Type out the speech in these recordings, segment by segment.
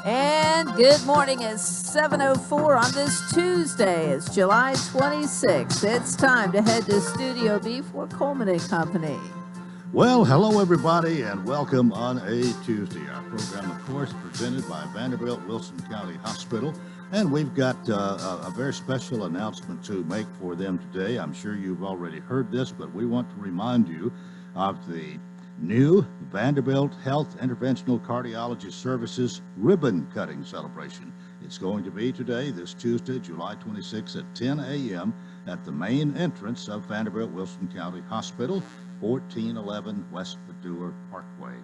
And good morning. It's 7:04 on this Tuesday. It's July 26th. It's time to head to Studio B for Coleman and Company. Well, hello everybody, and welcome on a Tuesday. Our program, of course, presented by Vanderbilt Wilson County Hospital, and we've got a very special announcement to make for them today. I'm sure you've already heard this, but we want to remind you of the new Vanderbilt Health Interventional Cardiology Services ribbon cutting celebration. It's going to be today, this Tuesday, July 26th at 10 a.m. at the main entrance of Vanderbilt Wilson County Hospital, 1411 West Padua Parkway.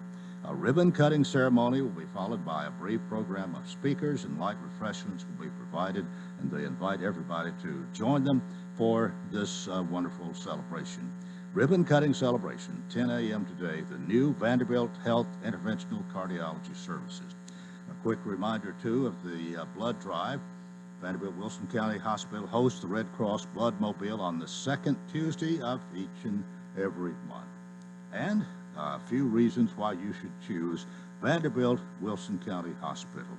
A ribbon cutting ceremony will be followed by a brief program of speakers, and light refreshments will be provided, and they invite everybody to join them for this wonderful celebration. Ribbon cutting celebration, 10 a.m. today, the new Vanderbilt Health Interventional Cardiology Services. A quick reminder, too, of the blood drive. Vanderbilt Wilson County Hospital hosts the Red Cross Blood Mobile on the second Tuesday of each and every month. And a few reasons why you should choose Vanderbilt Wilson County Hospital.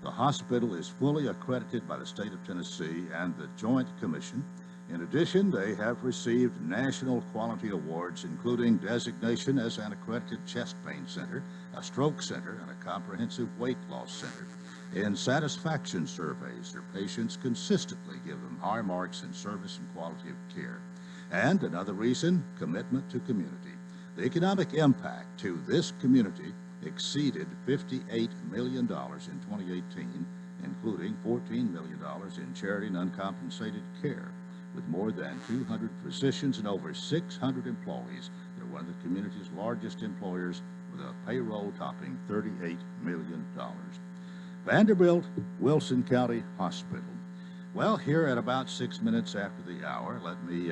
The hospital is fully accredited by the state of Tennessee and the Joint Commission. In addition, they have received national quality awards, including designation as an accredited chest pain center, a stroke center, and a comprehensive weight loss center. In satisfaction surveys, their patients consistently give them high marks in service and quality of care. And another reason, commitment to community. The economic impact to this community exceeded $58 million in 2018, including $14 million in charity and uncompensated care. With more than 200 physicians and over 600 employees, they're one of the community's largest employers with a payroll topping $38 million. Vanderbilt Wilson County Hospital. Well, here at about 6 minutes after the hour, let me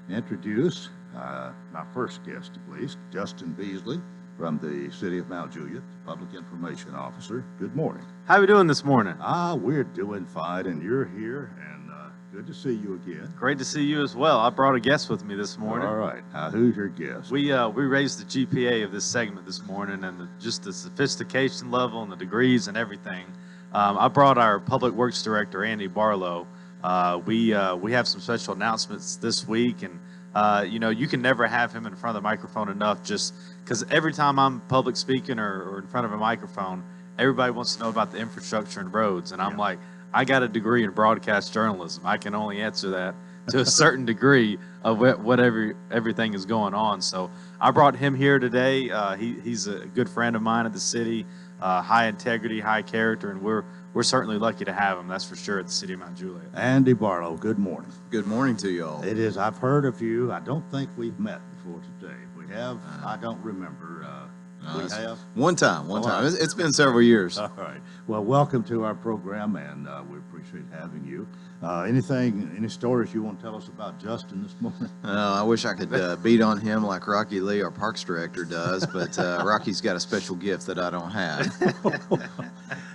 introduce my first guest, at least, Justin Beasley from the City of Mount Juliet, Public Information Officer. Good morning. How are we doing this morning? We're doing fine, and you're here, and good to see you again. Great to see you as well. I brought a guest with me this morning. All right. Who's your guest? We raised the GPA of this segment this morning, and just the sophistication level and the degrees and everything. I brought our Public Works Director, Andy Barlow. We have some special announcements this week, and you can never have him in front of the microphone enough, just because every time I'm public speaking or in front of a microphone, everybody wants to know about the infrastructure and roads, and I'm like, I got a degree in broadcast journalism. I can only answer that to a certain degree of whatever everything is going on. So I brought him here today. He's a good friend of mine at the city, high integrity, high character, and we're certainly lucky to have him. That's for sure at the City of Mount Juliet. Andy Barlow, good morning. Good morning to you all. It is. I've heard of you. I don't think we've met before today. If we have, I don't remember. We have? One time. It's been several years. All right. Well, welcome to our program, and we appreciate having you. Any stories you want to tell us about Justin this morning? I wish I could beat on him like Rocky Lee, our Parks Director, does, but Rocky's got a special gift that I don't have.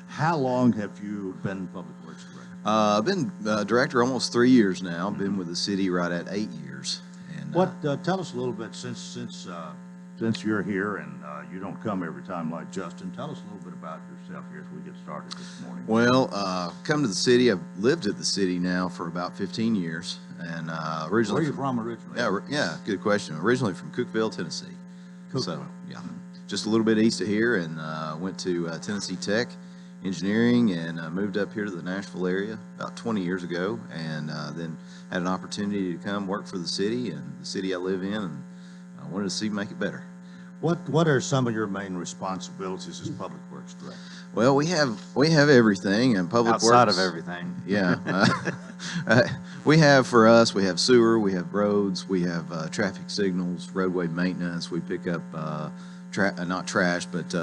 How long have you been Public Works Director? I've been Director almost 3 years now. I've been with the city right at 8 years. And tell us a little bit, since you're here and you don't come every time like Justin, tell us a little bit about yourself here as we get started this morning. Well, come to the city. I've lived at the city now for about 15 years. And originally, where are you from originally? Yeah, good question. Originally from Cookeville, Tennessee. Cookeville. So, yeah, just a little bit east of here, and went to Tennessee Tech Engineering and moved up here to the Nashville area about 20 years ago, and then had an opportunity to come work for the city and the city I live in, and I wanted to see make it better. What are some of your main responsibilities as Public Works Director? Well, we have everything, and Public Works outside of everything. Yeah, we have sewer, we have roads, we have traffic signals, roadway maintenance. We pick up not trash, but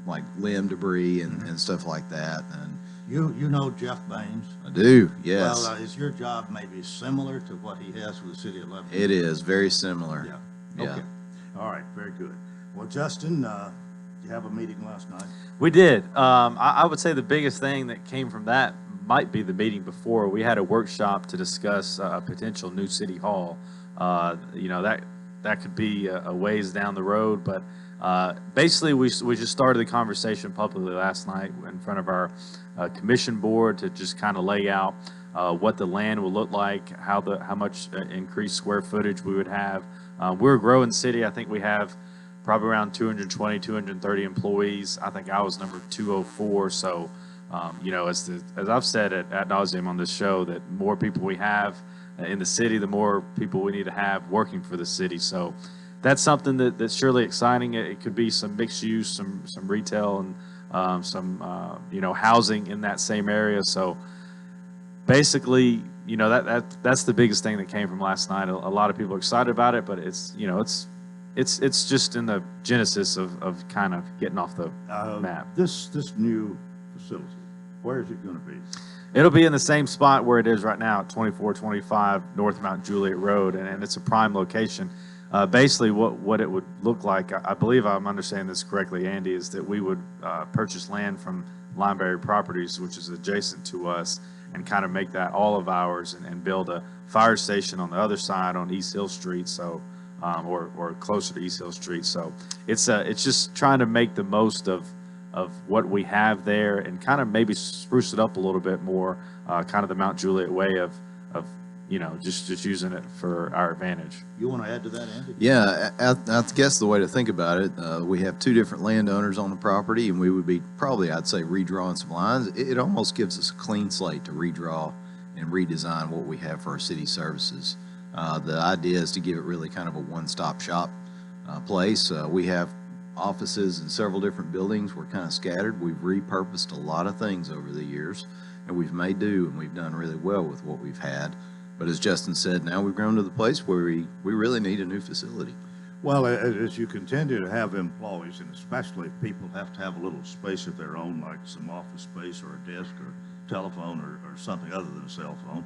like limb debris and stuff like that. And you know Jeff Baines? I do, yes. Well, is your job maybe similar to what he has with the city of Lebanon? It is very similar. Yeah. Okay. All right. Very good. Well, Justin, you have a meeting last night? We did. I would say the biggest thing that came from that might be the meeting before. We had a workshop to discuss a potential new city hall. That could be a ways down the road, but Basically, we just started the conversation publicly last night in front of our commission board to just kind of lay out what the land will look like, how much increased square footage we would have. We're a growing city. I think we have probably around 220, 230 employees. I think I was number 204. So, as I've said ad nauseum on this show, that more people we have in the city, the more people we need to have working for the city. So that's something that's surely exciting. It could be some mixed use, some retail, and some housing in that same area. So basically, that's the biggest thing that came from last night. A lot of people are excited about it, but it's just in the genesis of kind of getting off the map. This new facility, where is it going to be? It'll be in the same spot where it is right now at 2425 North Mount Juliet Road, and it's a prime location. Basically, what it would look like, I believe I'm understanding this correctly, Andy, is that we would purchase land from Lineberry Properties, which is adjacent to us, and kind of make that all of ours, and build a fire station on the other side on East Hill Street, so or closer to East Hill Street. So it's just trying to make the most of what we have there, and kind of maybe spruce it up a little bit more, kind of the Mount Juliet way of just using it for our advantage. You want to add to that, Andy? Yeah, I guess the way to think about it, we have two different landowners on the property, and we would be probably, I'd say, redrawing some lines. It almost gives us a clean slate to redraw and redesign what we have for our city services. The idea is to give it really kind of a one-stop shop place. We have offices in several different buildings. We're kind of scattered. We've repurposed a lot of things over the years, and we've made do, and we've done really well with what we've had. But as Justin said, now we've grown to the place where we really need a new facility. Well, as you continue to have employees, and especially if people have to have a little space of their own, like some office space or a desk or telephone or something other than a cell phone,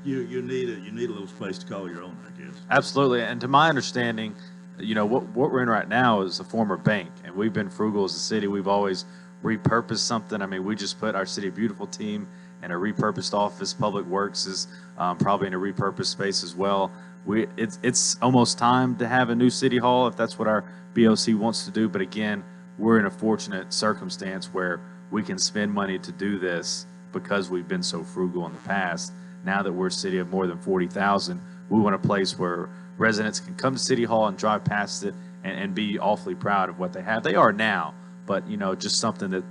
you need a little space to call your own, I guess. Absolutely, and to my understanding, what we're in right now is a former bank, and we've been frugal as a city. We've always repurposed something. I mean, we just put our City Beautiful team in a repurposed office. Public Works is probably in a repurposed space as well. It's almost time to have a new city hall if that's what our BOC wants to do. But again, we're in a fortunate circumstance where we can spend money to do this because we've been so frugal in the past. Now that we're a city of more than 40,000, we want a place where residents can come to City Hall and drive past it and be awfully proud of what they have. They are now, but just something that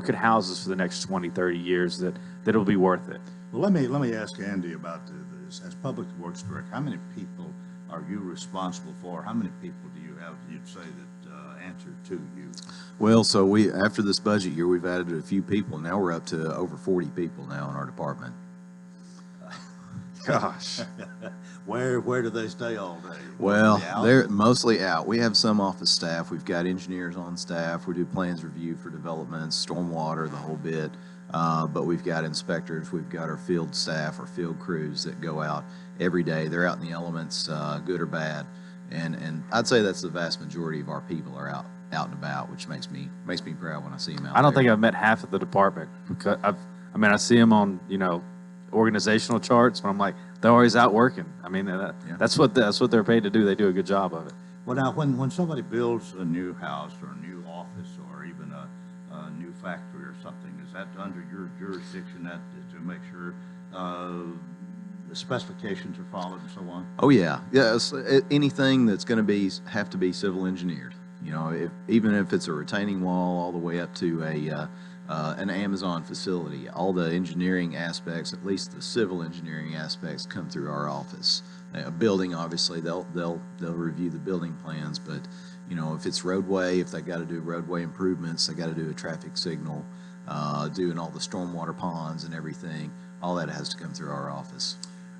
could house us for the next 20, 30 years that'll be worth it. Well, let me ask Andy about this. As Public Works Director, how many people are you responsible for? How many people do you have, you'd say, that answer to you? Well, so after this budget year, we've added a few people. Now we're up to over 40 people now in our department. Gosh. Where do they stay all day? Well, they're mostly out. We have some office staff. We've got engineers on staff. We do plans review for developments, stormwater, the whole bit. But we've got inspectors. We've got our field staff, our field crews that go out every day. They're out in the elements, good or bad. And I'd say that's the vast majority of our people are out and about, which makes me proud when I see them out. I don't think I've met half of the department because I see them on organizational charts, but I'm like, they're always out working. I mean, that's what they're paid to do. They do a good job of it. Well, now, when somebody builds a new house or a new office or even a new factory or something, is that under your jurisdiction to make sure the specifications are followed and so on? Oh yeah, yes. Anything that's going to have to be civil engineered. Even if it's a retaining wall all the way up to an Amazon facility, all the engineering aspects, at least the civil engineering aspects, come through our office. A building, obviously, they'll review the building plans, but if it's roadway, if they got to do roadway improvements, they got to do a traffic signal, doing all the stormwater ponds and everything, all that has to come through our office.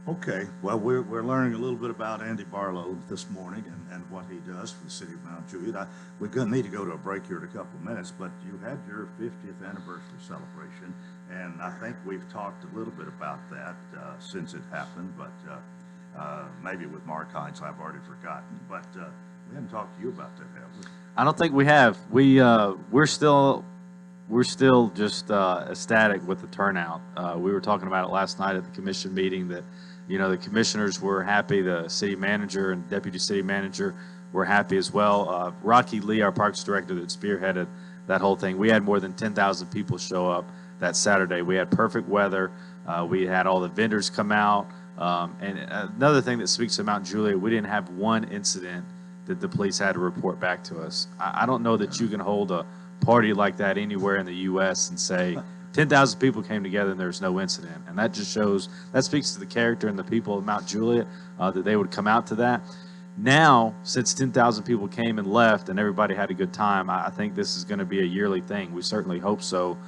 Okay, well, we're learning a little bit about Andy Barlow this morning and what he does for the city of Mount Juliet. We're going to need to go to a break here in a couple of minutes, but you had your 50th anniversary celebration, and I think we've talked a little bit about that since it happened, but maybe with Mark Hines, I've already forgotten, but we haven't talked to you about that, have we? I don't think we have. We're still just ecstatic with the turnout. We were talking about it last night at the commission meeting that the commissioners were happy. The city manager and deputy city manager we're happy as well. Rocky Lee, our parks director that spearheaded that whole thing, we had more than 10,000 people show up that Saturday. We had perfect weather. We had all the vendors come out. And another thing that speaks to Mount Juliet, we didn't have one incident that the police had to report back to us. I don't know that you can hold a party like that anywhere in the U.S. and say 10,000 people came together and there's no incident. And that just shows, that speaks to the character and the people of Mount Juliet, that they would come out to that. Now, since 10,000 people came and left and everybody had a good time, I think this is going to be a yearly thing. We certainly hope so.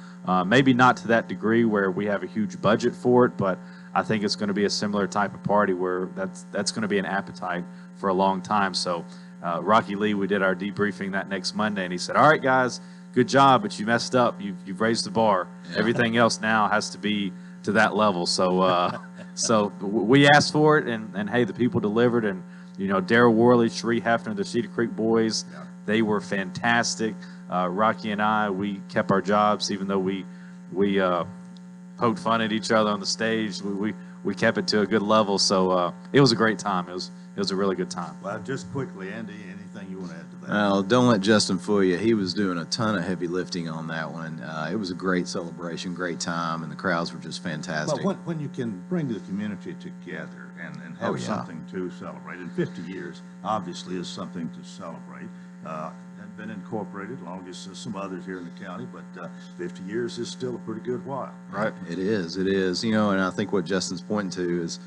Maybe not to that degree where we have a huge budget for it, but I think it's going to be a similar type of party where that's going to be an appetite for a long time. So Rocky Lee, we did our debriefing that next Monday, and he said, all right, guys, good job, but you messed up. You've raised the bar. Yeah. Everything else now has to be to that level. So so we asked for it, and hey, the people delivered. And, you know, Darryl Worley, Sheree Hefner, the Cedar Creek boys, yeah, they were fantastic. Rocky and I, we kept our jobs, even though we poked fun at each other on the stage. We kept it to a good level. So it was a great time. It was a really good time. Well, just quickly, Andy, anything you want to add to that? Well, don't let Justin fool you. He was doing a ton of heavy lifting on that one. It was a great celebration, great time, and the crowds were just fantastic. But when you can bring the community together and have something to celebrate, and 50 years obviously is something to celebrate. Had been incorporated, long as some others here in the county, but 50 years is still a pretty good while, right? It is. You know, and I think what Justin's pointing to is,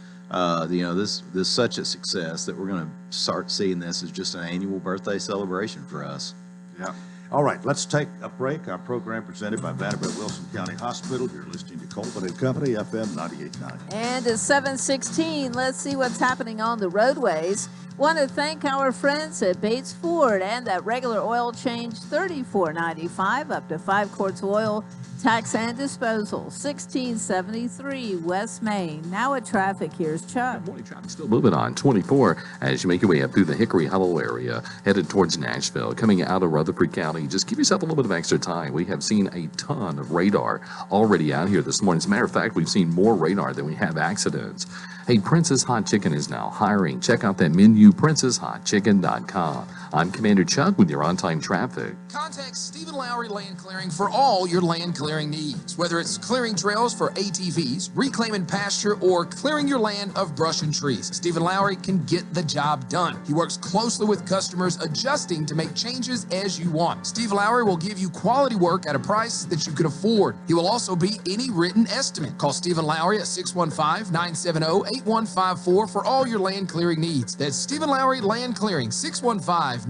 you know, this such a success that we're going to start seeing this as just an annual birthday celebration for us. Yeah. All right, let's take a break. Our program presented by Vanderbilt Wilson County Hospital. You're listening to Coleman and Company, FM 98.9. And at 7:16, let's see what's happening on the roadways. Want to thank our friends at Bates Ford and that regular oil change, $34.95 up to 5 quarts of oil. Tax and disposal, 1673 West Main. Now at traffic, here's Chuck. Morning traffic still moving on 24 as you make your way up through the Hickory Hollow area, headed towards Nashville. Coming out of Rutherford County, just give yourself a little bit of extra time. We have seen a ton of radar already out here this morning. As a matter of fact, we've seen more radar than we have accidents. Hey, Princess Hot Chicken is now hiring. Check out that menu, princesshotchicken.com. I'm Commander Chuck with your on-time traffic. Contact Stephen Lowry Land Clearing for all your land clearing needs. Whether it's clearing trails for ATVs, reclaiming pasture, or clearing your land of brush and trees, Stephen Lowry can get the job done. He works closely with customers, adjusting to make changes as you want. Steve Lowry will give you quality work at a price that you can afford. He will also beat any written estimate. Call Stephen Lowry at 615-970-8154 for all your land clearing needs. That's Stephen Lowry Land Clearing, 615-970-8154.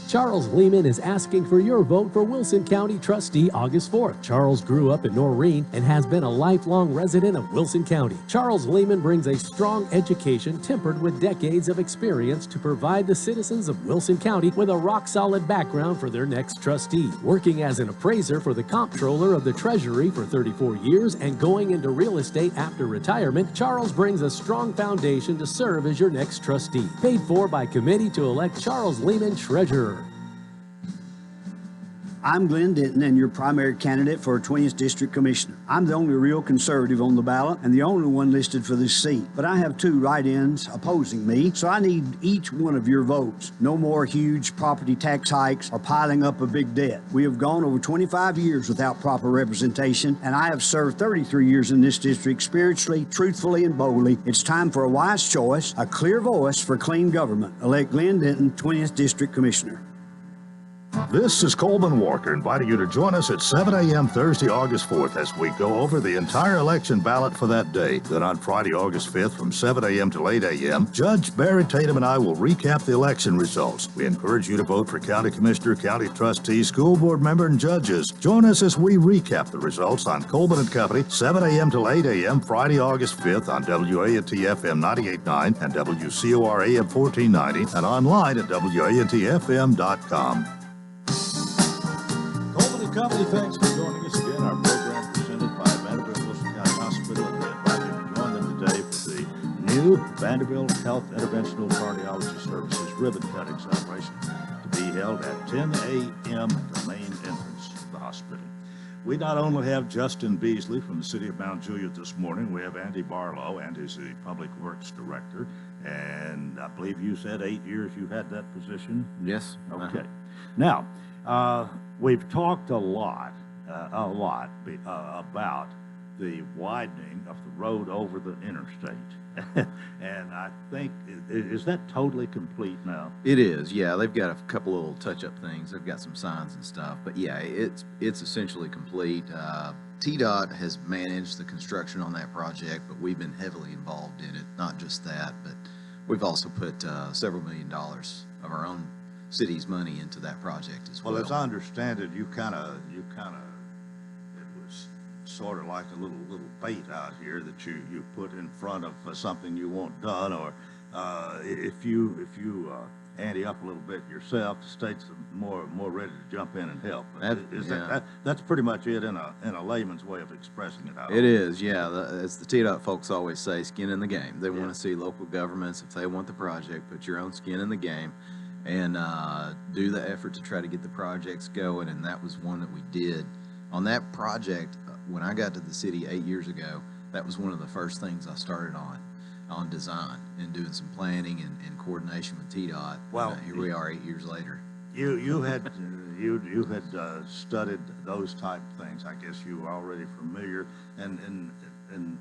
Charles Lehman is asking for your vote for Wilson County Trustee August 4th. Charles grew up in Noreen and has been a lifelong resident of Wilson County. Charles Lehman brings a strong education tempered with decades of experience to provide the citizens of Wilson County with a rock-solid background for their next trustee. Working as an appraiser for the comptroller of the Treasury for 34 years and going into real estate after retirement, Charles brings a strong foundation to serve as your next trustee. Paid for by committee to elect Charles Lehman Treasurer. I'm Glenn Denton and your primary candidate for 20th District Commissioner. I'm the only real conservative on the ballot and the only one listed for this seat. But I have 2 write-ins opposing me, so I need each one of your votes. No more huge property tax hikes or piling up a big debt. We have gone over 25 years without proper representation, and I have served 33 years in this district spiritually, truthfully, and boldly. It's time for a wise choice, a clear voice for clean government. Elect Glenn Denton, 20th District Commissioner. This is Coleman Walker inviting you to join us at 7 a.m. Thursday, August 4th as we go over the entire election ballot for that day. Then on Friday, August 5th from 7 a.m. till 8 a.m., Judge Barry Tatum and I will recap the election results. We encourage you to vote for County Commissioner, County Trustee, School Board Member, and judges. Join us as we recap the results on Coleman and Company, 7 a.m. till 8 a.m. Friday, August 5th on WANT-FM 98.9 and WCOR AM 1490 and online at WANTFM.com. Company, thanks for joining us again. Our program presented by Vanderbilt Wilson County Hospital, and we invite you to join them today for the new Vanderbilt Health Interventional Cardiology Services ribbon cutting celebration to be held at 10 a.m. at the main entrance of the hospital. We not only have Justin Beasley from the city of Mount Juliet this morning, we have Andy Barlow. Andy's the Public Works Director. And I believe you said 8 years you had that position? Yes. Okay. Now, we've talked a lot about the widening of the road over the interstate. And I think, is that totally complete now? It is, yeah. They've got a couple little touch-up things. They've got some signs and stuff, but yeah, it's essentially complete. TDOT has managed the construction on that project, but we've been heavily involved in it. Not just that, but we've also put several $1 million of our own city's money into that project as well. Well, as I understand it, you kind of, it was sort of like a little bait out here that you put in front of something you want done, or if you ante up a little bit yourself, the state's more ready to jump in and help. That's pretty much it in a layman's way of expressing it. It is, yeah. As the TDOT folks always say, skin in the game. They want to see local governments, if they want the project, put your own skin in the game and do the effort to try to get the projects going, and that was one that we did. On that project, when I got to the city 8 years ago, that was one of the first things I started on design and doing some planning and coordination with TDOT. Well, here we are 8 years later. You had studied those type of things. I guess you were already familiar and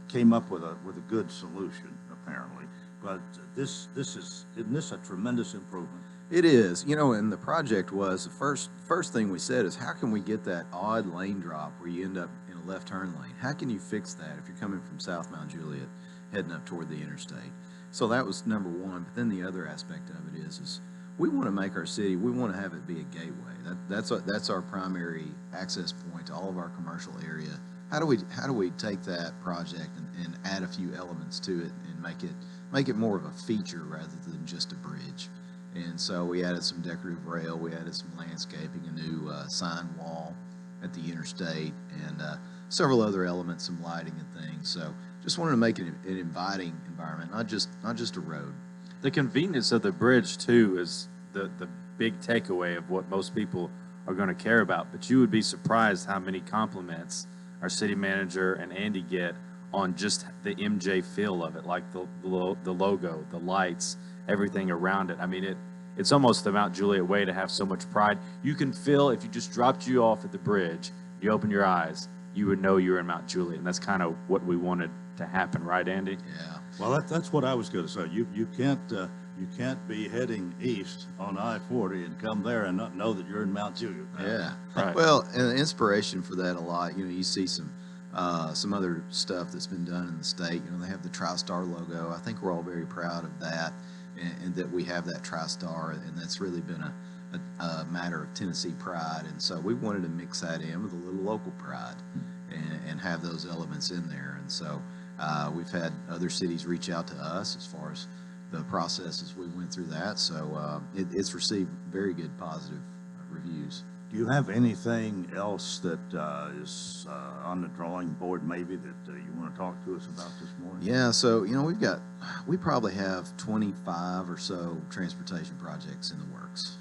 came up with a good solution apparently. But isn't this a tremendous improvement? It is, and the project was the first thing we said is, how can we get that odd lane drop where you end up in a left turn lane? How can you fix that if you're coming from South Mount Juliet heading up toward the interstate? So that was number one. But then the other aspect of it is we want to make our city, we want to have it be a gateway. That's our primary access point to all of our commercial area. How do we take that project and add a few elements to it and make it more of a feature rather than just a bridge? And so we added some decorative rail, we added some landscaping, a new sign wall at the interstate, and several other elements, some lighting and things. So just wanted to make it an inviting environment, not just a road. The convenience of the bridge too is the big takeaway of what most people are going to care about. But you would be surprised how many compliments our city manager and Andy get on just the MJ feel of it, like the logo, the lights, everything around it. I mean, it's almost the Mount Juliet way to have so much pride. You can feel, if you just dropped you off at the bridge, you open your eyes, you would know you're in Mount Juliet, and that's kind of what we wanted to happen, right, Andy? Yeah. Well, that's what I was going to say. You can't be heading east on I-40 and come there and not know that you're in Mount Juliet. Yeah. Right. Well, and the inspiration for that a lot. You see some other stuff that's been done in the state. They have the TriStar logo. I think we're all very proud of that, and that we have that TriStar, and that's really been a matter of Tennessee pride. And so we wanted to mix that in with a little local pride and have those elements in there. And so we've had other cities reach out to us as far as the processes we went through that. So it's received very good positive reviews. Do you have anything else that is on the drawing board maybe that you want to talk to us about this morning? Yeah, so we probably have 25 or so transportation projects in the works,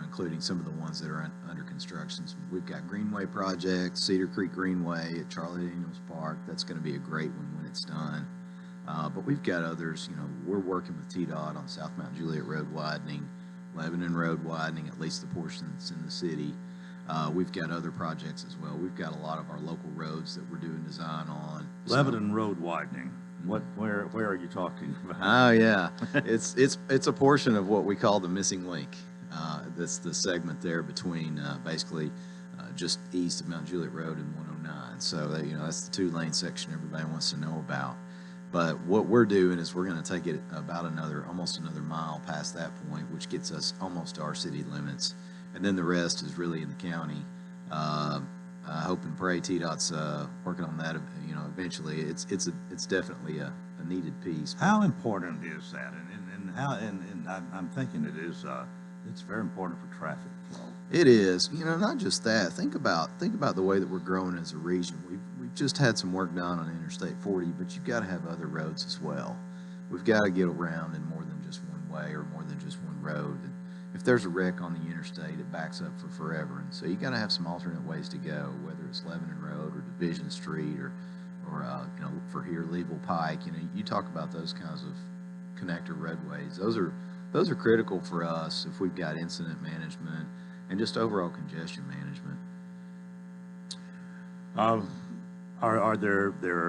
including some of the ones that are under construction. We've got Greenway projects, Cedar Creek Greenway at Charlie Daniels Park. That's going to be a great one when it's done. But we've got others. We're working with TDOT on South Mount Juliet Road widening, Lebanon Road widening, at least the portion that's in the city. We've got other projects as well. We've got a lot of our local roads that we're doing design on. Lebanon Road widening. Where are you talking about? Oh yeah, it's a portion of what we call the missing link. That's the segment there between basically just east of Mount Juliet Road and 109. So that's the 2-lane section everybody wants to know about. But what we're doing is we're going to take it about almost another mile past that point, which gets us almost to our city limits. And then the rest is really in the county. I hope and pray TDOT's working on that. Eventually, it's definitely a needed piece. How important is that? And I'm thinking it's very important for traffic flow. It is. Not just that. Think about the way that we're growing as a region. We've just had some work done on Interstate 40, but you've got to have other roads as well. We've got to get around in more than just one way or more than just one road. And if there's a wreck on the interstate, it backs up for forever. And so you got to have some alternate ways to go, whether it's Lebanon Road or Division Street or for here, Leeville Pike. You talk about those kinds connector roadways. Those are critical for us if we've got incident management and just overall congestion management. Are there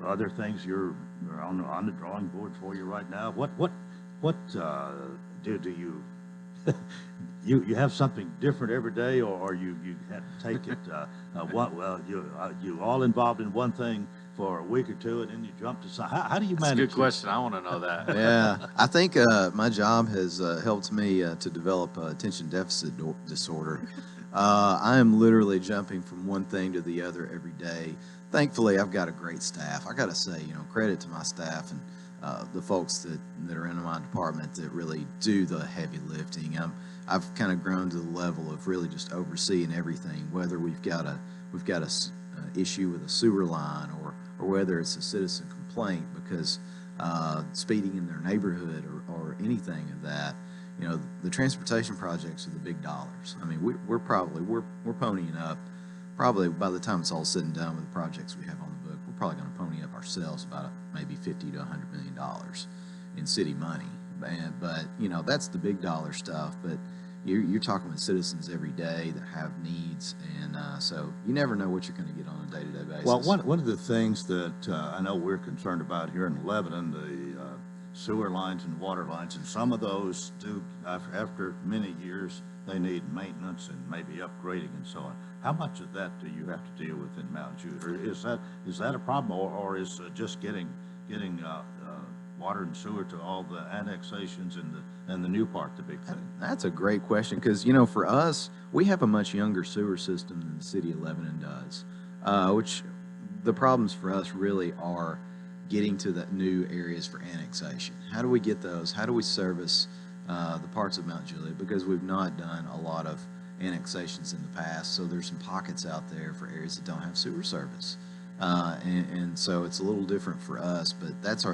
other things you're on the drawing board for you right now? What do you you have something different every day, or you have to take it you all involved in one thing for a week or two and then you jump to something? How do you manage? That's a good question. I want to know that. Yeah, I think my job has helped me to develop attention deficit disorder. I am literally jumping from one thing to the other every day. Thankfully, I've got a great staff. I got to say, credit to my staff and the folks that are in my department that really do the heavy lifting. I've kind of grown to the level of really just overseeing everything, whether we've got a issue with a sewer line or whether it's a citizen complaint because speeding in their neighborhood or anything of that. The transportation projects are the big dollars. I mean, we're ponying up. Probably by the time it's all said and done with the projects we have on the book, we're probably going to pony up ourselves about maybe $50 to $100 million in city money. But that's the big dollar stuff. But you're talking with citizens every day that have needs, and so you never know what you're going to get on a day-to-day basis. Well, one of the things that I know we're concerned about here in Lebanon, the sewer lines and water lines, and some of those do, after many years, they need maintenance and maybe upgrading and so on. How much of that do you have to deal with in Mount Juliet? Or is that a problem, or is just getting water and sewer to all the annexations and the new part the big thing? That's a great question because, for us, we have a much younger sewer system than the city of Lebanon does, which the problems for us really are getting to the new areas for annexation. How do we get those? How do we service the parts of Mount Juliet? Because we've not done a lot of annexations in the past, so there's some pockets out there for areas that don't have sewer service. And so it's a little different for us, but that's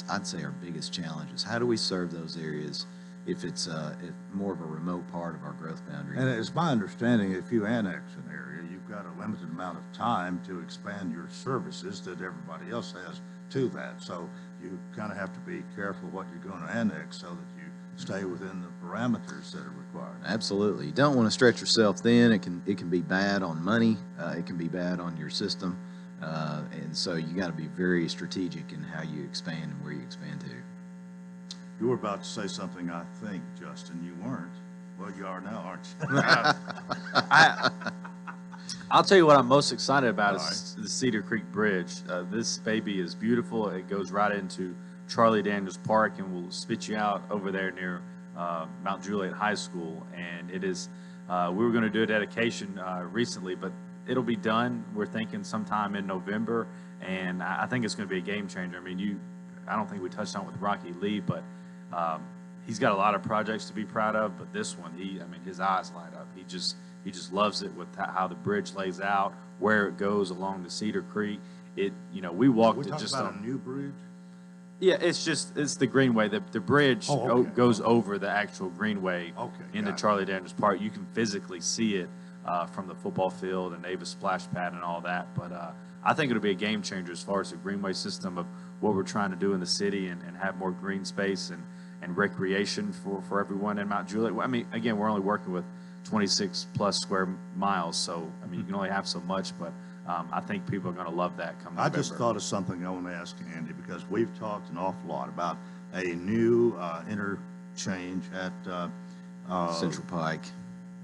I'd say our biggest challenge is how do we serve those areas if it's if more of a remote part of our growth boundary. And it's my understanding if you annex an area, you've got a limited amount of time to expand your services that everybody else has to that. So you kind of have to be careful what you're going to annex so that you stay within the parameters that are required. Absolutely. You don't want to stretch yourself thin. It can be bad on money. It can be bad on your system. And so you got to be very strategic in how you expand and where you expand to. You were about to say something, I think, Justin. You weren't. Well, you are now, aren't you? I'll tell you what I'm most excited about is the Cedar Creek Bridge. This baby is beautiful. It goes right into Charlie Daniels Park and will spit you out over there near Mount Juliet High School. And it is, we were going to do a dedication recently, but it'll be done, we're thinking, sometime in November. And I think it's going to be a game changer. I mean, I don't think we touched on it with Rocky Lee, but he's got a lot of projects to be proud of. But this one, his eyes light up. He just loves it with how the bridge lays out, where it goes along the Cedar Creek. We walked it just about a new bridge. Yeah, it's the Greenway. The bridge goes over the actual Greenway into Charlie Daniels Park. You can physically see it from the football field and Avis splash pad and all that. But I think it'll be a game changer as far as the Greenway system of what we're trying to do in the city and have more green space and recreation for everyone in Mount Juliet. I mean, again, we're only working with 26 plus square miles, so you can only have so much, but I think people are going to love that come November. I just thought of something I want to ask Andy, because we've talked an awful lot about a new interchange at Central Pike.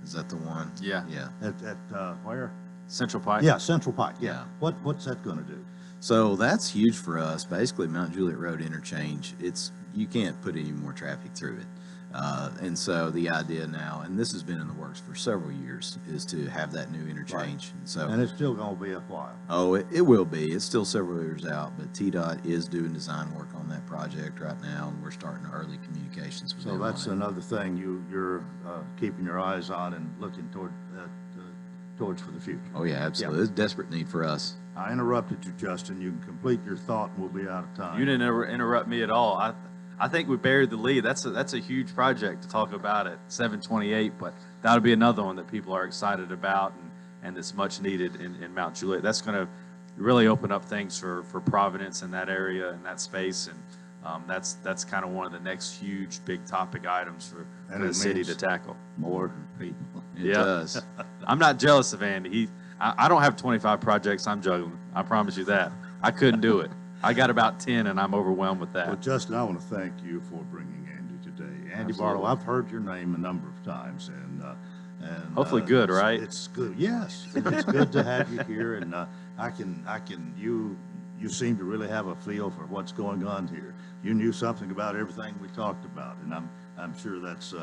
Is that the one? Yeah. Yeah. At where? Central Pike? Yeah, Central Pike. Yeah. What's that going to do? So that's huge for us. Basically, Mount Juliet Road interchange, you can't put any more traffic through it. And so the idea now, and this has been in the works for several years, is to have that new interchange. Right. And it's still going to be a while. Oh, it will be. It's still several years out, but TDOT is doing design work on that project right now, and we're starting early communications with them. So that's another thing you're keeping your eyes on and looking towards for the future. Oh, yeah, absolutely. It's a desperate need for us. I interrupted you, Justin. You can complete your thought, and we'll be out of time. You didn't interrupt me at all. I think we buried the lead. That's a huge project to talk about at 728, but that'll be another one that people are excited about and that's much needed in Mount Juliet. That's going to really open up things for Providence in that area and that space. And That's kind of one of the next huge big topic items for And the it city means to tackle. More people. It does. I'm not jealous of Andy. I don't have 25 projects I'm juggling. I promise you that. I couldn't do it. I got about 10, and I'm overwhelmed with that. Well, Justin, I want to thank you for bringing Andy today. Andy Absolutely. Barlow, I've heard your name a number of times, and Hopefully good, right? It's good. Yes, it's good to have you here, and you seem to really have a feel for what's going on here. You knew something about everything we talked about, and I'm sure that's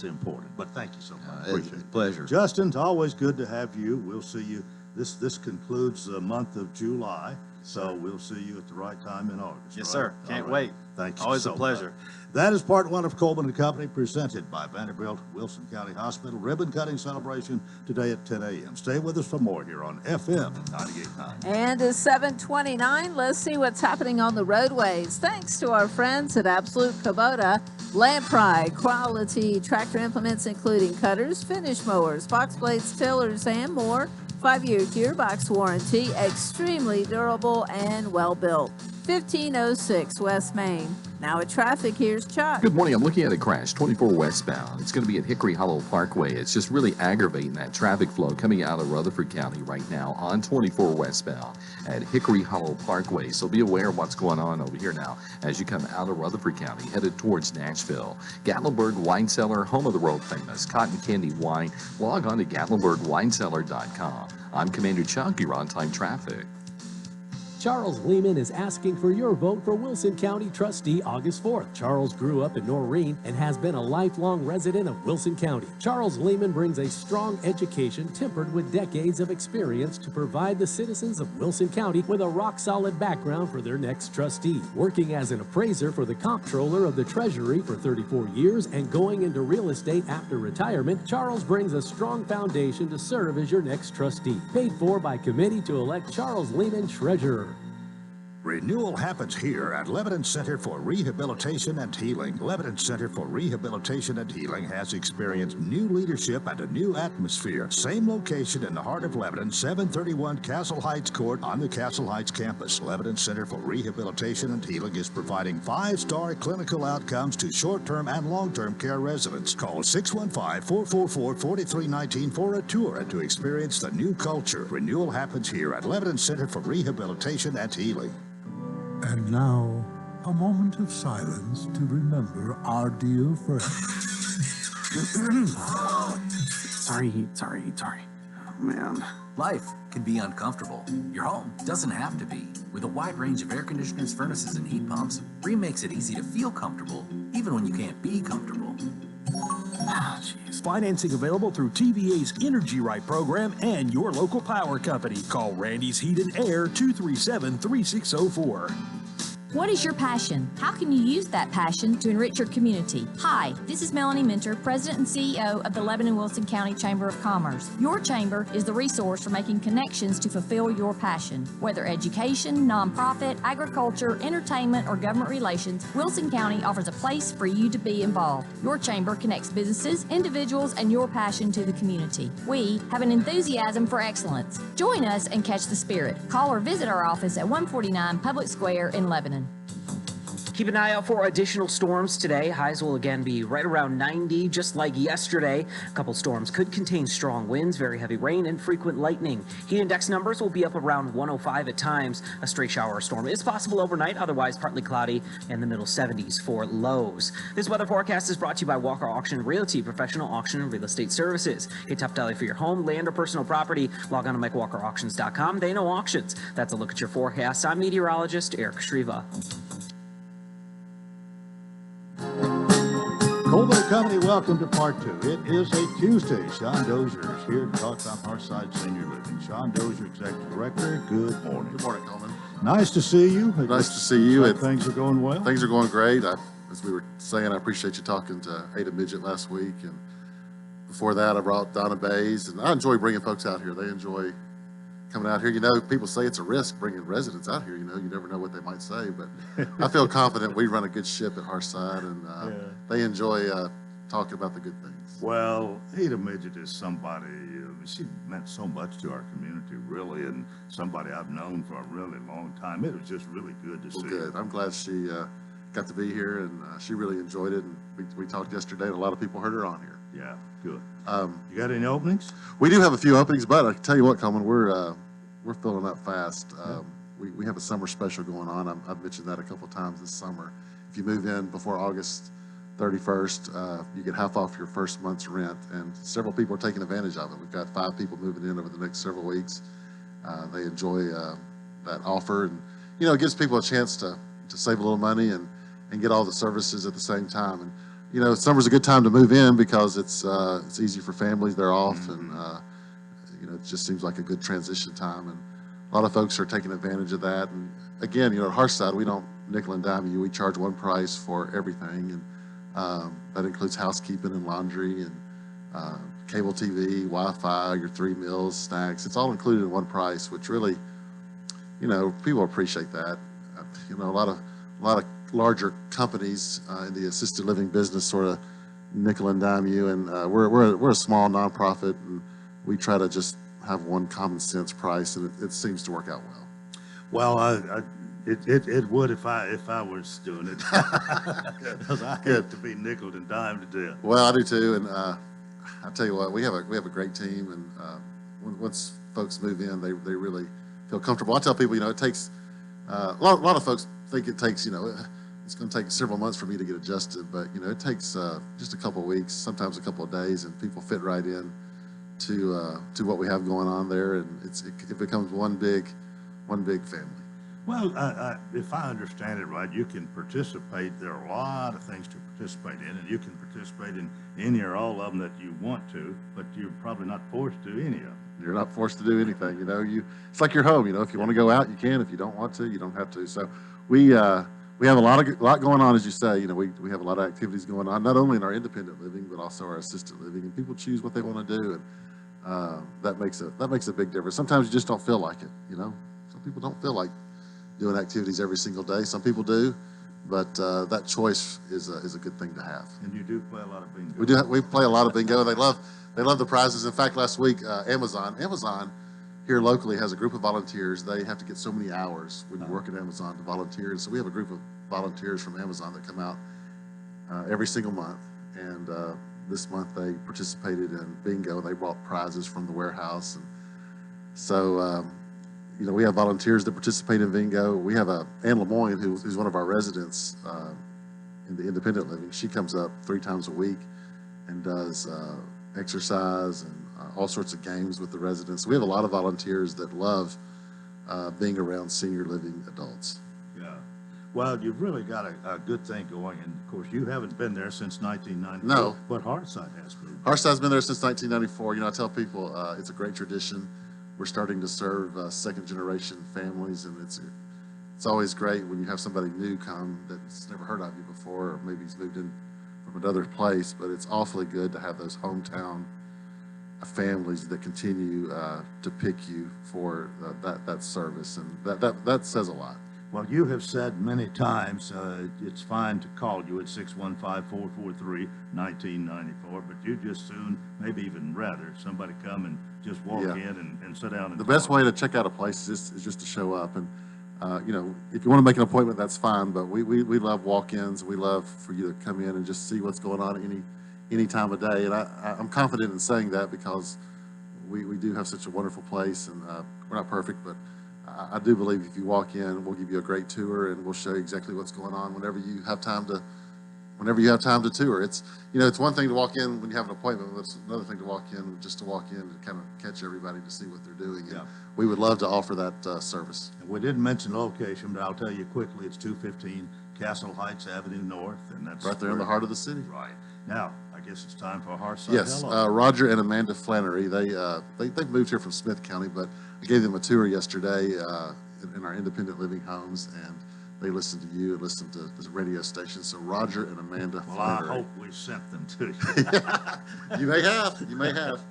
important. But thank you so much. Appreciate it. Pleasure. Justin, it's always good to have you. We'll see you. This concludes the month of July, so we'll see you at the right time in August. Yes, right? sir. Can't wait. Thank you. Always so a pleasure. much. That is part one of Coleman and Company, presented by Vanderbilt Wilson County Hospital ribbon cutting celebration today at 10 a.m. Stay with us for more here on FM 98.9. And it's 7:29. Let's see what's happening on the roadways. Thanks to our friends at Absolute Kubota, Lamprey, quality tractor implements including cutters, finish mowers, box blades, tillers, and more. 5-year gearbox warranty, extremely durable and well built. 1506 West Main. Now at traffic, here's Chuck. Good morning. I'm looking at a crash, 24 westbound. It's going to be at Hickory Hollow Parkway. It's just really aggravating that traffic flow coming out of Rutherford County right now on 24 westbound at Hickory Hollow Parkway. So be aware of what's going on over here now as you come out of Rutherford County, headed towards Nashville. Gatlinburg Wine Cellar, home of the world famous cotton candy wine. Log on to GatlinburgWineCellar.com. I'm Commander Chuck. You're on time traffic. Charles Lehman is asking for your vote for Wilson County Trustee August 4th. Charles grew up in Noreen and has been a lifelong resident of Wilson County. Charles Lehman brings a strong education tempered with decades of experience to provide the citizens of Wilson County with a rock-solid background for their next trustee. Working as an appraiser for the comptroller of the Treasury for 34 years and going into real estate after retirement, Charles brings a strong foundation to serve as your next trustee. Paid for by committee to elect Charles Lehman treasurer. Renewal happens here at Lebanon Center for Rehabilitation and Healing. Lebanon Center for Rehabilitation and Healing has experienced new leadership and a new atmosphere. Same location in the heart of Lebanon, 731 Castle Heights Court on the Castle Heights campus. Lebanon Center for Rehabilitation and Healing is providing 5-star clinical outcomes to short-term and long-term care residents. Call 615-444-4319 for a tour and to experience the new culture. Renewal happens here at Lebanon Center for Rehabilitation and Healing. And now, a moment of silence to remember our dear friend. Sorry. Oh, man. Life can be uncomfortable. Your home doesn't have to be. With a wide range of air conditioners, furnaces, and heat pumps, Rheem makes it easy to feel comfortable, even when you can't be comfortable. Financing available through TVA's Energy Right program and your local power company. Call Randy's Heat and Air 237-3604. What is your passion? How can you use that passion to enrich your community? Hi, this is Melanie Minter, President and CEO of the Lebanon Wilson County Chamber of Commerce. Your chamber is the resource for making connections to fulfill your passion. Whether education, nonprofit, agriculture, entertainment, or government relations, Wilson County offers a place for you to be involved. Your chamber connects businesses, individuals, and your passion to the community. We have an enthusiasm for excellence. Join us and catch the spirit. Call or visit our office at 149 Public Square in Lebanon. Keep an eye out for additional storms today. Highs will again be right around 90, just like yesterday. A couple storms could contain strong winds, very heavy rain, and frequent lightning. Heat index numbers will be up around 105 at times. A stray shower or storm is possible overnight, otherwise partly cloudy, and the middle 70s for lows. This weather forecast is brought to you by Walker Auction Realty, professional auction and real estate services. A top dollar for your home, land, or personal property. Log on to MikeWalkerAuctions.com. They know auctions. That's a look at your forecast. I'm meteorologist Eric Shriva. Coleman and Company, welcome to part two. It is a Tuesday. Sean Dozier is here to talk about Hearthside Senior Living. Sean Dozier, Executive Director, good morning. Good morning, Coleman. Nice to see you. Nice to see you. Like things are going well? Things are going great. As we were saying, I appreciate you talking to Ada Midget last week. And before that, I brought Donna Bays. And I enjoy bringing folks out here. They enjoy coming out here. You know, people say it's a risk bringing residents out here. You know, you never know what they might say. But I feel confident we run a good ship at Hearthside. And they enjoy talking about the good things. Well, Ada Midget is somebody, she meant so much to our community, really, and somebody I've known for a really long time. It was just really good to see. Good. I'm glad she got to be here, and she really enjoyed it. And we talked yesterday, and a lot of people heard her on here. Yeah, good. You got any openings? We do have a few openings, but I can tell you what, Coleman, we're filling up fast. We have a summer special going on. I've mentioned that a couple of times this summer. If you move in before August 31st, you get half off your first month's rent, and several people are taking advantage of it. We've got 5 people moving in over the next several weeks. They enjoy that offer, and it gives people a chance to save a little money and get all the services at the same time. And summer's a good time to move in because it's easy for families. They're off, and it just seems like a good transition time. And a lot of folks are taking advantage of that. And again, at Hearthside, we don't nickel and dime you. We charge one price for everything, and that includes housekeeping and laundry and cable TV, Wi-Fi, your 3 meals, snacks. It's all included in one price, which really, people appreciate that. A lot of larger companies in the assisted living business sort of nickel and dime you, and we're a small nonprofit, and we try to just have one common sense price, and it seems to work out well. Well, it would if I was doing it, because I hate to be nickeled and dimed to death. Well, I do too, and I tell you what, we have a great team, and once folks move in, they really feel comfortable. I tell people, it takes a lot of folks think it takes it's going to take several months for me to get adjusted, but it takes just a couple of weeks, sometimes a couple of days, and people fit right in to what we have going on there, and it becomes one big family. Well, if I understand it right, you can participate. There are a lot of things to participate in, and you can participate in any or all of them that you want to, but you're probably not forced to any of them. You're not forced to do anything. It's like your home. If you want to go out, you can. If you don't want to, you don't have to. So we have a lot going on, as you say. We have a lot of activities going on, not only in our independent living, but also our assisted living, and people choose what they want to do, and that makes a big difference. Sometimes you just don't feel like it. Some people don't feel like doing activities every single day. Some people do, but that choice is a good thing to have. And you do play a lot of bingo. We play a lot of bingo. They love the prizes. In fact, last week, Amazon here locally has a group of volunteers. They have to get so many hours when you work at Amazon to volunteer. And so we have a group of volunteers from Amazon that come out every single month. And this month they participated in bingo. They brought prizes from the warehouse. And so, we have volunteers that participate in bingo. We have Ann Lemoyne, who's one of our residents in the independent living. She comes up 3 times a week and does exercise and all sorts of games with the residents. We have a lot of volunteers that love being around senior living adults. Yeah. Well, you've really got a good thing going, and of course you haven't been there since 1994. No. But Hearthside has been. Hearthside's been there since 1994. I tell people it's a great tradition. We're starting to serve second generation families, and it's always great when you have somebody new come that's never heard of you before, or maybe he's moved in from another place, but it's awfully good to have those hometown families that continue to pick you for that service, and that says a lot. Well, you have said many times it's fine to call you at 615-443-1994, but you just soon, maybe even rather, somebody come and just walk in and sit down. And the best way to check out a place is just to show up. And if you want to make an appointment, that's fine, but we love walk-ins. We love for you to come in and just see what's going on any time of day. And I'm confident in saying that because we do have such a wonderful place, and we're not perfect, but I do believe if you walk in, we'll give you a great tour, and we'll show you exactly what's going on whenever you have time to tour. It's one thing to walk in when you have an appointment, but it's another thing to walk in to kind of catch everybody to see what they're doing. And we would love to offer that service. And we didn't mention the location, but I'll tell you quickly, it's 215 Castle Heights Avenue North, and that's right there in the heart of the city. Right. Now, I guess it's time for Hearthside. Yes, Roger and Amanda Flannery, they've moved here from Smith County, but I gave them a tour yesterday in our independent living homes, and they listened to you and listened to the radio station. So Roger and Amanda Flannery. I hope we sent them to you. You may have. You may have.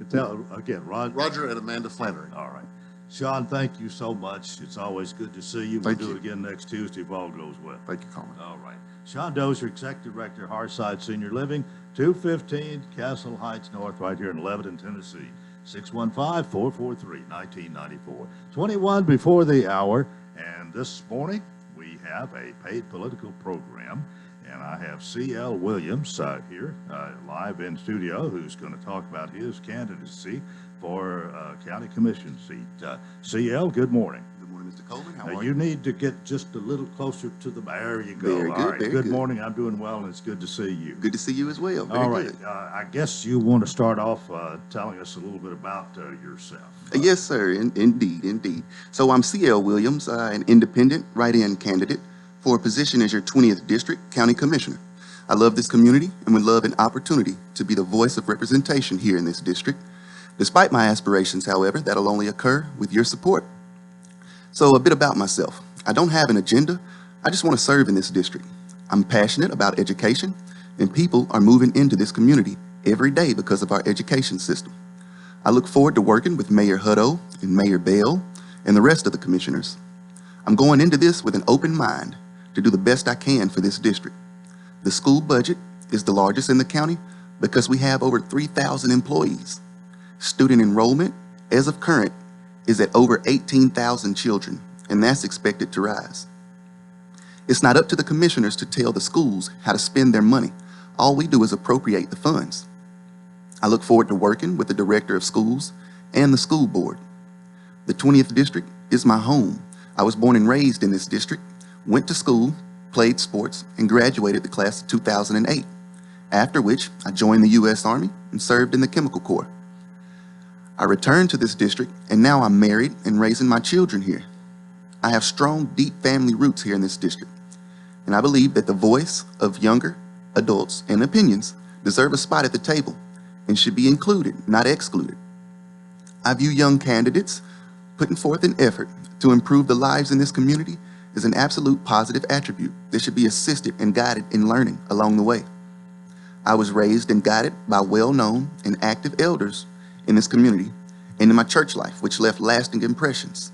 Tell again, Roger and Amanda Flannery. All right. Sean, thank you so much. It's always good to see you. We'll do it again next Tuesday if all goes well. Thank you, Coleman. All right. Sean Dozier, Executive Director, Hearthside Senior Living, 215 Castle Heights North, right here in Lebanon, Tennessee. 615-443-1994. 21 before the hour, and this morning we have a paid political program, and I have C.L. Williams here live in studio, who's going to talk about his candidacy for county commission seat. C.L., good morning. Good morning, Mr. Coleman. How are You need to get just a little closer to the. There you go. Very good, All right. very Good good. morning. I'm doing well, and it's good to see you. Good to see you as well. Very All right. good. I guess you want to start off telling us a little bit about yourself. Yes, sir. Indeed. So I'm C.L. Williams, an independent write-in candidate for a position as your 20th District County Commissioner. I love this community and would love an opportunity to be the voice of representation here in this district. Despite my aspirations, however, that'll only occur with your support. So a bit about myself. I don't have an agenda. I just want to serve in this district. I'm passionate about education, and people are moving into this community every day because of our education system. I look forward to working with Mayor Hutto and Mayor Bell and the rest of the commissioners. I'm going into this with an open mind to do the best I can for this district. The school budget is the largest in the county because we have over 3,000 employees. Student enrollment, as of current, is at over 18,000 children, and that's expected to rise. It's not up to the commissioners to tell the schools how to spend their money. All we do is appropriate the funds. I look forward to working with the Director of Schools and the school board. The 20th District is my home. I was born and raised in this district, went to school, played sports, and graduated the class of 2008, after which I joined the U.S. Army and served in the Chemical Corps. I returned to this district, and now I'm married and raising my children here. I have strong, deep family roots here in this district, and I believe that the voice of younger adults and opinions deserve a spot at the table and should be included, not excluded. I view young candidates putting forth an effort to improve the lives in this community as an absolute positive attribute that should be assisted and guided in learning along the way. I was raised and guided by well-known and active elders in this community and in my church life, which left lasting impressions.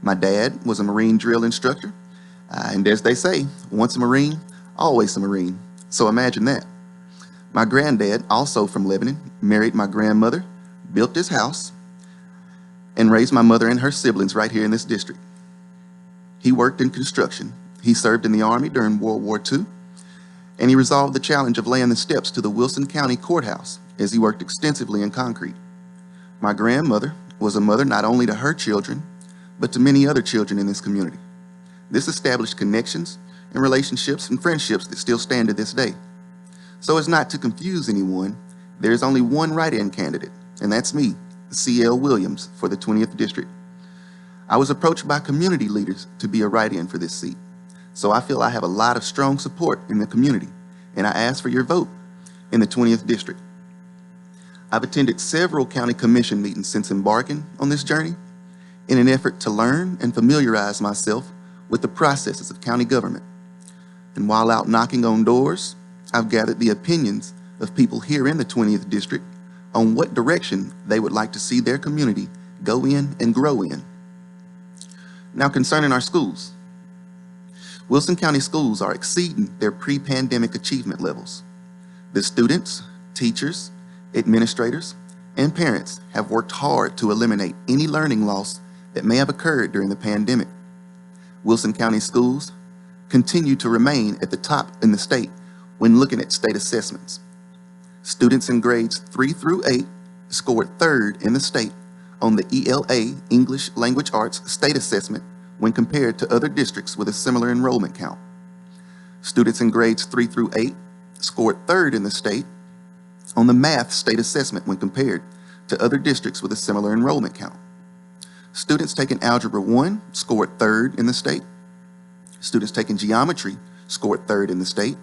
My dad was a Marine drill instructor, and as they say, once a Marine, always a Marine. So imagine that. My granddad, also from Lebanon, married my grandmother, built this house, and raised my mother and her siblings right here in this district. He worked in construction. He served in the Army during World War II, and he resolved the challenge of laying the steps to the Wilson County Courthouse as he worked extensively in concrete. My grandmother was a mother not only to her children, but to many other children in this community. This established connections and relationships and friendships that still stand to this day. So as not to confuse anyone, there is only one write-in candidate, and that's me, C.L. Williams, for the 20th District. I was approached by community leaders to be a write-in for this seat, so I feel I have a lot of strong support in the community, and I ask for your vote in the 20th District. I've attended several county commission meetings since embarking on this journey in an effort to learn and familiarize myself with the processes of county government. And while out knocking on doors, I've gathered the opinions of people here in the 20th District on what direction they would like to see their community go in and grow in. Now, concerning our schools, Wilson County schools are exceeding their pre-pandemic achievement levels. The students, teachers, administrators, and parents have worked hard to eliminate any learning loss that may have occurred during the pandemic. Wilson County schools continue to remain at the top in the state when looking at state assessments. Students in grades 3 through 8 scored third in the state on the ELA English Language Arts State Assessment when compared to other districts with a similar enrollment count. Students in grades 3 through 8 scored third in the state on the Math State Assessment when compared to other districts with a similar enrollment count. Students taking Algebra 1 scored third in the state. Students taking Geometry scored third in the state.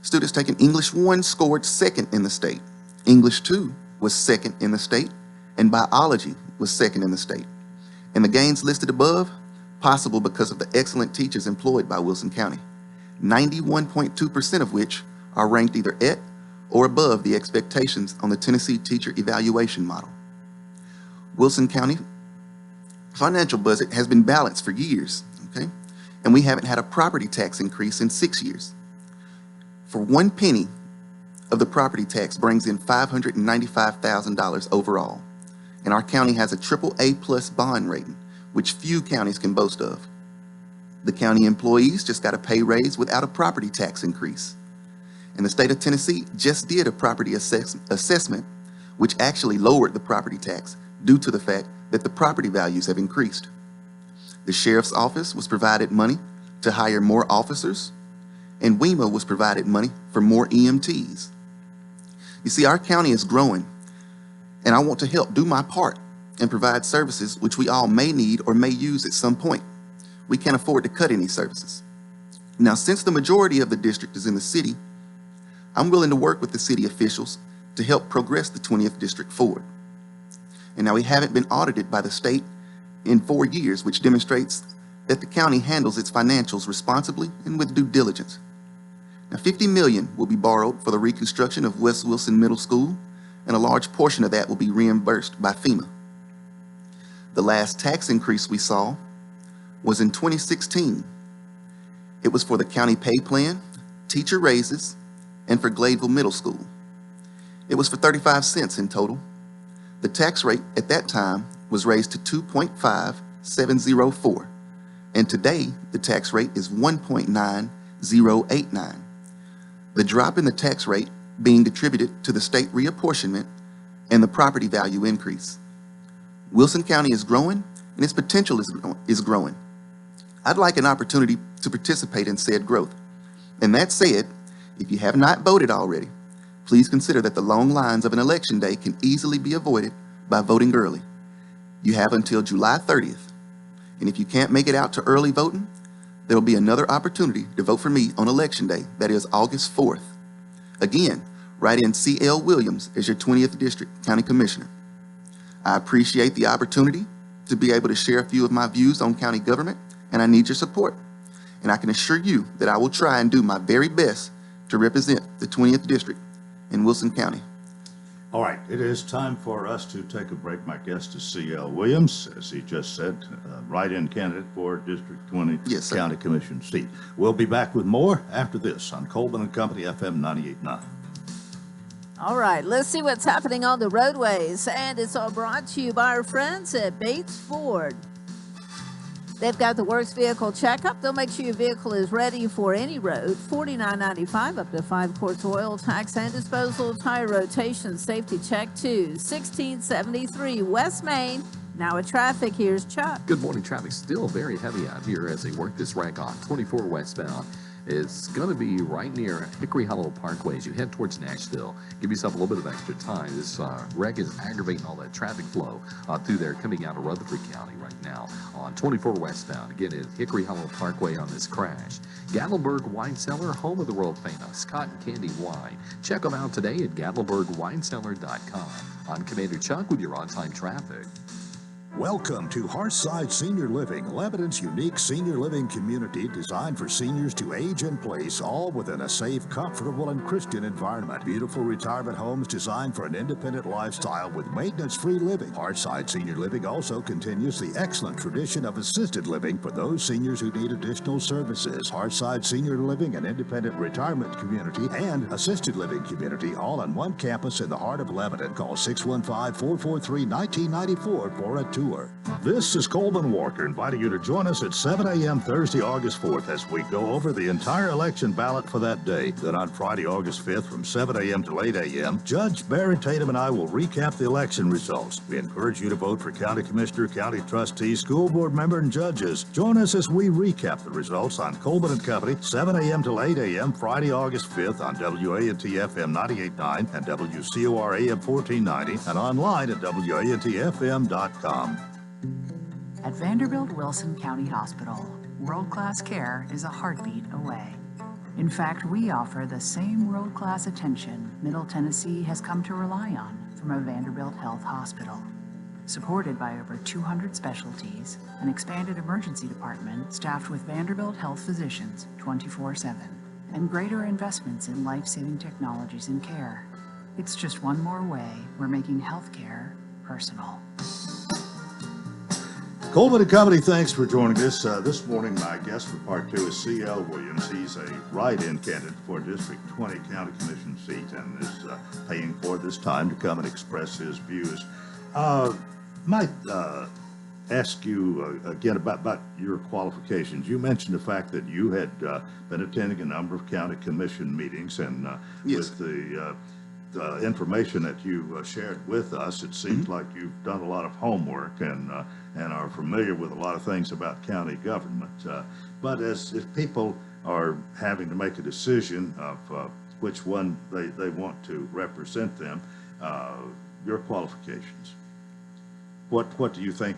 Students taking English 1 scored second in the state. English 2 was second in the state, and Biology was second in the state. And the gains listed above, possible because of the excellent teachers employed by Wilson County, 91.2% of which are ranked either at or above the expectations on the Tennessee Teacher Evaluation Model. Wilson County financial budget has been balanced for years, okay? And we haven't had a property tax increase in 6 years. For 1 penny of the property tax brings in $595,000 overall. And our county has a AAA+ bond rating, which few counties can boast of. The county employees just got a pay raise without a property tax increase. And the state of Tennessee just did a property assessment, which actually lowered the property tax due to the fact that the property values have increased. The sheriff's office was provided money to hire more officers, and WEMA was provided money for more EMTs. You see, our county is growing, and I want to help do my part and provide services which we all may need or may use at some point. We can't afford to cut any services. Now, since the majority of the district is in the city, I'm willing to work with the city officials to help progress the 20th district forward. And now we haven't been audited by the state in 4 years, which demonstrates that the county handles its financials responsibly and with due diligence. Now, $50 million will be borrowed for the reconstruction of West Wilson Middle School, and a large portion of that will be reimbursed by FEMA. The last tax increase we saw was in 2016. It was for the county pay plan, teacher raises, and for Gladeville Middle School. It was for 35 cents in total. The tax rate at that time was raised to 2.5704, and today the tax rate is 1.9089. The drop in the tax rate being attributed to the state reapportionment and the property value increase. Wilson County is growing, and its potential is growing. I'd like an opportunity to participate in said growth. And that said, if you have not voted already, please consider that the long lines of an election day can easily be avoided by voting early. You have until July 30th. And if you can't make it out to early voting, there will be another opportunity to vote for me on election day, that is August 4th. Again, write in C.L. Williams as your 20th District County Commissioner. I appreciate the opportunity to be able to share a few of my views on county government, and I need your support. And I can assure you that I will try and do my very best to represent the 20th District in Wilson County. All right, it is time for us to take a break. My guest is C.L. Williams, as he just said, write-in candidate for District 20 County Commission seat. We'll be back with more after this on Coleman and Company FM 98.9. All right, let's see what's happening on the roadways. And it's all brought to you by our friends at Bates Ford. They've got the Works Vehicle Checkup. They'll make sure your vehicle is ready for any road. $49.95 up to 5 quarts oil, tax and disposal, tire rotation, safety check too. 1673 West Main. Now with traffic, here's Chuck. Good morning. Traffic still very heavy out here as they work this wreck on 24 westbound. It's going to be right near Hickory Hollow Parkway as you head towards Nashville. Give yourself a little bit of extra time. This wreck is aggravating all that traffic flow through there coming out of Rutherford County right now on 24 westbound. Again, it's Hickory Hollow Parkway on this crash. Gatlinburg Wine Cellar, home of the world famous cotton candy wine. Check them out today at GatlinburgWineCellar.com. I'm Commander Chuck with your on-time traffic. Welcome to Hearthside Senior Living, Lebanon's unique senior living community designed for seniors to age in place, all within a safe, comfortable, and Christian environment. Beautiful retirement homes designed for an independent lifestyle with maintenance-free living. Hearthside Senior Living also continues the excellent tradition of assisted living for those seniors who need additional services. Hearthside Senior Living, an independent retirement community and assisted living community, all on one campus in the heart of Lebanon. Call 615-443-1994 for a tour. This is Coleman Walker inviting you to join us at 7 a.m. Thursday, August 4th as we go over the entire election ballot for that day. Then on Friday, August 5th from 7 a.m. to 8 a.m., Judge Barry Tatum and I will recap the election results. We encourage you to vote for county commissioner, county trustee, school board member, and judges. Join us as we recap the results on Coleman and Company, 7 a.m. till 8 a.m. Friday, August 5th on WANT FM 98.9 and WCOR AM 1490 and online at WANTFM.com. At Vanderbilt Wilson County Hospital, world-class care is a heartbeat away. In fact, we offer the same world-class attention Middle Tennessee has come to rely on from a Vanderbilt Health Hospital. Supported by over 200 specialties, an expanded emergency department staffed with Vanderbilt Health physicians 24/7, and greater investments in life-saving technologies and care. It's just one more way we're making healthcare personal. Coleman and Company, thanks for joining us. This morning, my guest for part 2 is C.L. Williams. He's a write-in candidate for District 20 County Commission seat and is paying for this time to come and express his views. My ask you again about your qualifications. You mentioned the fact that you had been attending a number of county commission meetings, and Yes. with the information that you shared with us, it seems like you've done a lot of homework and are familiar with a lot of things about county government. But if people are having to make a decision of which one they want to represent them, your qualifications. What do you think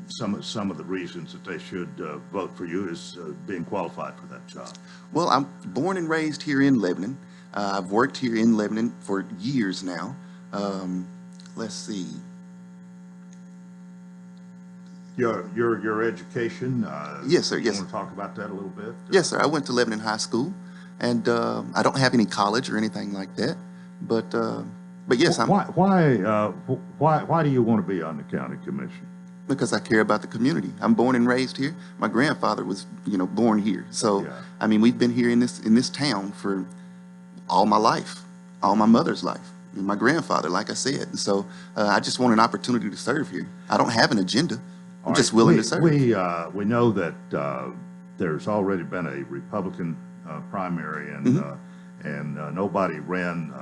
some of the reasons that they should vote for you as being qualified for that job? Well, I'm born and raised here in Lebanon. I've worked here in Lebanon for years now. Let's see. Your education? Yes, sir. Yes. You want to talk about that a little bit? Yes, sir. I went to Lebanon High School, and I don't have any college or anything like that. But yes, why do you want to be on the county commission? Because I care about the community. I'm born and raised here. My grandfather was, born here. So, I mean, we've been here in this town for all my life, all my mother's life, and my grandfather, like I said. And so, I just want an opportunity to serve here. I don't have an agenda. I'm just willing to serve. We know that there's already been a Republican primary, and nobody ran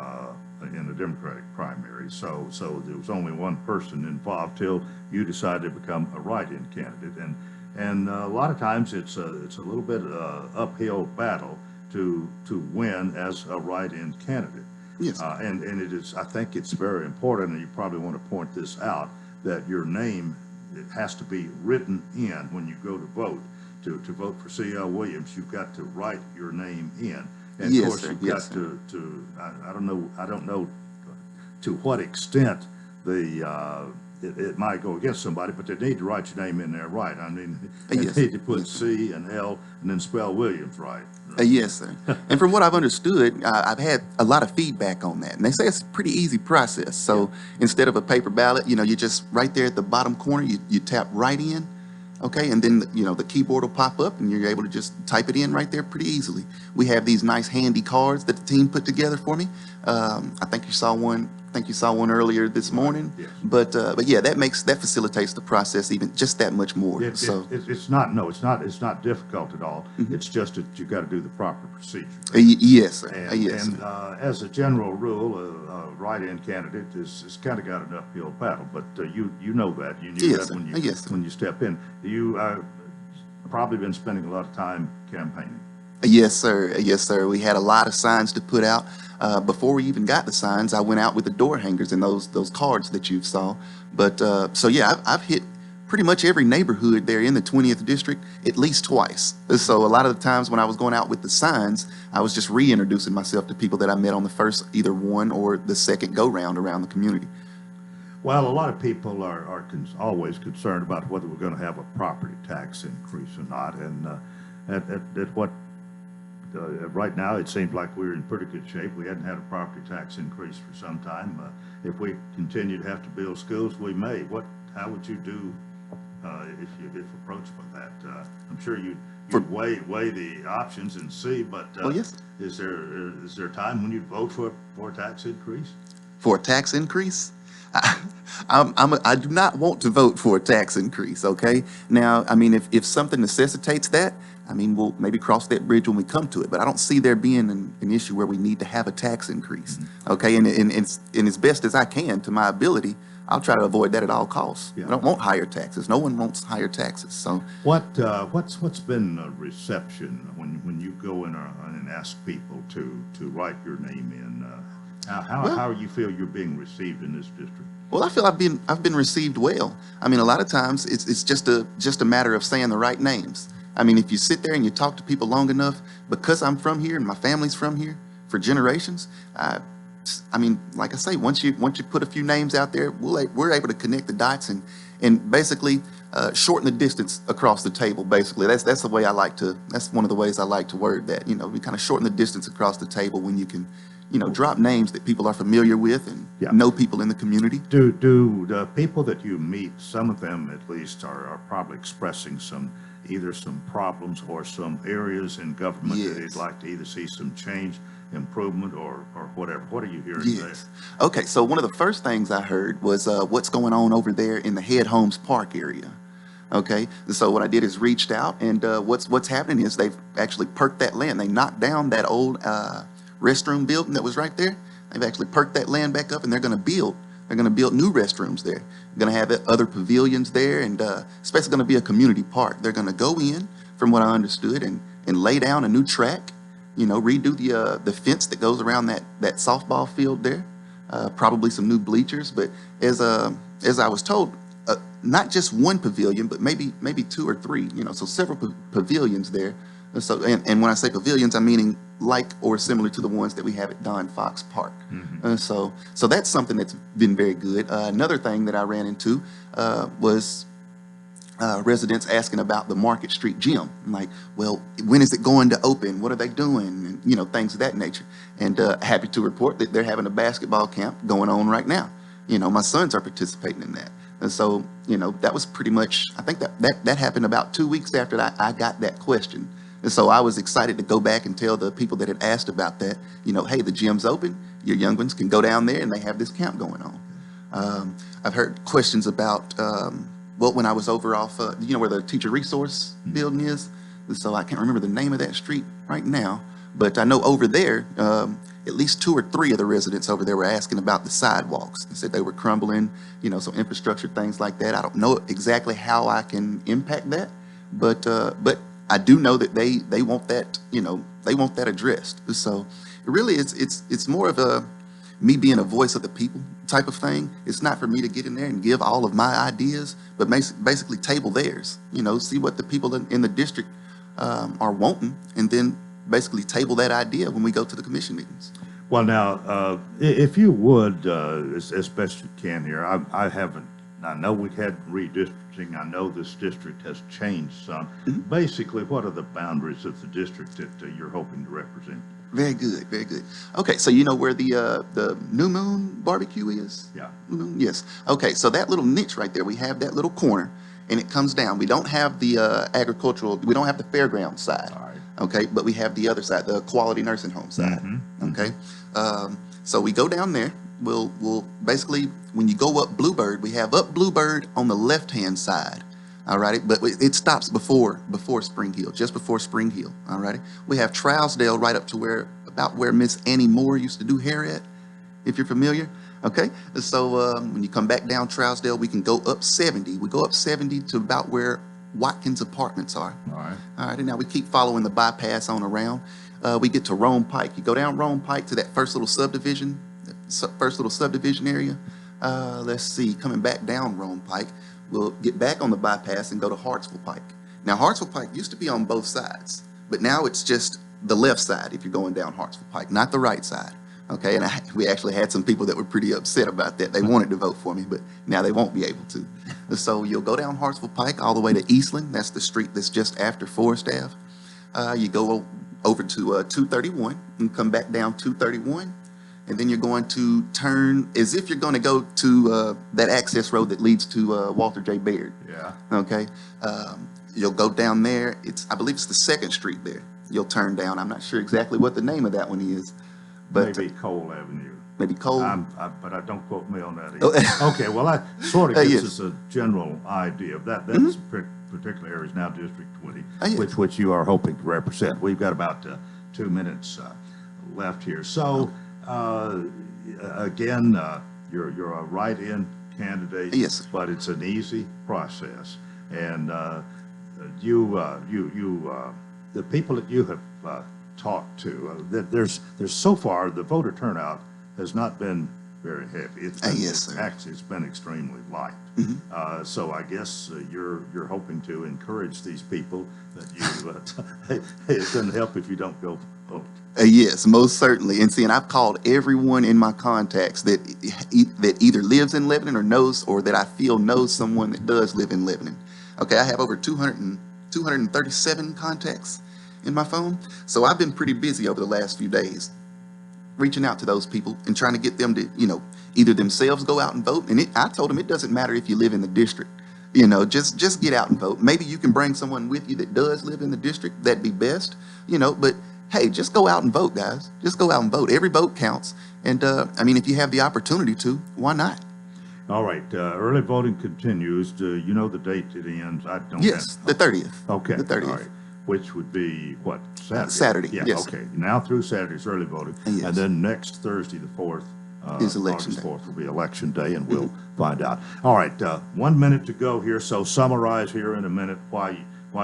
in the Democratic primary. So there was only one person involved till you decided to become a write-in candidate. And a lot of times it's a little bit uphill battle to win as a write-in candidate. Yes. And it is, I think it's very important, and you probably want to point this out, that your name, it has to be written in when you go to vote. To vote for C.L. Williams, you've got to write your name in. And Yes, of course, sir. you've Yes, got to I don't know to what extent it might go against somebody, but they need to write your name in there right. I mean, they Yes. need to put C and L and then spell Williams right. Yes, sir. And from what I've understood, I've had a lot of feedback on that. And they say it's a pretty easy process. So instead of a paper ballot, you just right there at the bottom corner, you tap right in. Okay, and then the keyboard will pop up, and you're able to just type it in right there pretty easily. We have these nice handy cards that the team put together for me. I think you saw one. Earlier this morning. Yes. But yeah, that facilitates the process even just that much more. It's not difficult at all. It's just that you got to do the proper procedure. Yes, sir. And, Yes. and as a general rule, a write-in candidate is kind of got an uphill battle. But you know that. You knew Yes, that when sir. Yes, sir. when you step in. You probably been spending a lot of time campaigning. Yes, sir. Yes, sir. We had a lot of signs to put out. Before we even got the signs, I went out with the door hangers and those cards that you saw. But so yeah, I've hit pretty much every neighborhood there in the 20th district at least twice. So a lot of the times when I was going out with the signs, I was just reintroducing myself to people that I met on the first, either one or the second go round around the community. Well, a lot of people are always concerned about whether we're going to have a property tax increase or not, and right now it seems like we're in pretty good shape. We hadn't had a property tax increase for some time. If we continue to have to build schools, we may. How would you do if approached by that? I'm sure you'd weigh the options and see, but yes. Is there a time when you'd vote for a tax increase? For a tax increase? I do not want to vote for a tax increase, okay? Now, I mean, if something necessitates that, I mean, we'll maybe cross that bridge when we come to it, but I don't see there being an issue where we need to have a tax increase, okay? And as best as I can, to my ability, I'll try to avoid that at all costs. Yeah. I don't want higher taxes. No one wants higher taxes, so. What's been a reception when you go in and ask people to write your name in? How you feel you're being received in this district? Well, I feel I've been received well. I mean, a lot of times it's just a matter of saying the right names. I mean, if you sit there and you talk to people long enough, because I'm from here and my family's from here for generations, I mean, like I say, once you put a few names out there, we're able to connect the dots and basically shorten the distance across the table. Basically, that's the way that's one of the ways I like to word that. We kind of shorten the distance across the table when you can, drop names that people are familiar with and know people in the community. Do the people that you meet, some of them at least, are probably expressing either some problems or some areas in government that they'd like to either see some change improvement or whatever? What are you hearing Yes. Okay, so one of the first things I heard was what's going on over there in the Head Homes Park area. Okay, so what I did is reached out, and what's happening is they've actually perked that land. They knocked down that old restroom building that was right there. They've actually perked that land back up, and they're going to build. They're going to build new restrooms there. They're going to have other pavilions there, and it's basically going to be a community park. They're going to go in, from what I understood, and lay down a new track. You know, redo the fence that goes around that softball field there. Probably some new bleachers, but as I was told, not just one pavilion, but maybe 2 or 3. You know, so several pavilions there. So, and when I say pavilions, I'm meaning like or similar to the ones that we have at Don Fox Park. So that's something that's been very good. Another thing that I ran into was residents asking about the Market Street gym. I'm like, well, when is it going to open? What are they doing? And, you know, things of that nature. And happy to report that they're having a basketball camp going on right now. You know, my sons are participating in that. And so, you know, that was pretty much, I think that happened about 2 weeks after I got that question. And so I was excited to go back and tell the people that had asked about that, you know, hey, the gym's open. Your young ones can go down there and they have this camp going on. I've heard questions about, well, when I was over off, you know, where the teacher resource building is. And so I can't remember the name of that street right now, but I know over there, at least 2 or 3 of the residents over there were asking about the sidewalks. They said they were crumbling, you know, some infrastructure, things like that. I don't know exactly how I can impact that, but I do know that they want that, you know, they want that addressed. So it really it's more of a me being a voice of the people type of thing. It's not for me to get in there and give all of my ideas, but basically table theirs, you know, see what the people in the district are wanting, and then basically table that idea when we go to the commission meetings. Well, now, if you would, as best you can here, I know we had redistricting. I know this district has changed some. Basically, what are the boundaries of the district that you're hoping to represent? Very good, very good. Okay, so you know where the New Moon barbecue is? Yeah. New Moon, yes. Okay, so that little niche right there, we have that little corner, and it comes down. We don't have the agricultural, we don't have the fairground side. All right. Okay, but we have the other side, the quality nursing home side. Okay, so we go down there. We'll basically, when you go up Bluebird, we have up Bluebird on the left-hand side. All righty, but it stops before Spring Hill, just before Spring Hill. All righty, we have Trousdale right up to about where Miss Annie Moore used to do hair at, if you're familiar. Okay, so when you come back down Trousdale, we can go up 70. We go up 70 to about where Watkins Apartments are. All right. All right, and now we keep following the bypass on around. We get to Rome Pike. You go down Rome Pike to that first little subdivision area. Let's see, coming back down Rome Pike, we'll get back on the bypass and go to Hartsville Pike. Now, Hartsville Pike used to be on both sides, but now it's just the left side if you're going down Hartsville Pike, not the right side. Okay, and we actually had some people that were pretty upset about that. They wanted to vote for me, but now they won't be able to. So you'll go down Hartsville Pike all the way to Eastland. That's the street that's just after Forest Ave. You go over to 231 and come back down 231. And then you're going to turn as if you're going to go to that access road that leads to Walter J. Baird. Yeah. Okay. You'll go down there. I believe it's the 2nd Street there. You'll turn down. I'm not sure exactly what the name of that one is. But maybe Cole Avenue. Maybe Cole. But I don't quote me on that either. Okay, well, that sort of gives us a general idea of that. That's particular areas now District 20, which you are hoping to represent. We've got about 2 minutes left here. So, again, you're a write-in candidate. Yes. But it's an easy process. And the people that you have talked to, that there's so far the voter turnout has not been very heavy. It's been extremely light. So I guess you're hoping to encourage these people that you it doesn't help if you don't go vote. Yes, most certainly. And see, and I've called everyone in my contacts that either lives in Lebanon or knows, or that I feel knows someone that does live in Lebanon. Okay, I have over 237 contacts in my phone. So I've been pretty busy over the last few days reaching out to those people and trying to get them to, either themselves go out and vote. And I told them it doesn't matter if you live in the district, just get out and vote. Maybe you can bring someone with you that does live in the district. That'd be best, but hey, just go out and vote, guys. Just go out and vote. Every vote counts. And I mean, if you have the opportunity to, why not? All right, early voting continues. You know the date it ends? I don't. Yes, the 30th. Okay. The 30th. All right. Which would be what, Saturday? Saturday, Yeah, yes. okay. Now through Saturday is early voting. Yes. And then next Thursday, the 4th, is election August day. 4th will be election day, and we'll find out. All right, 1 minute to go here, so summarize here in a minute why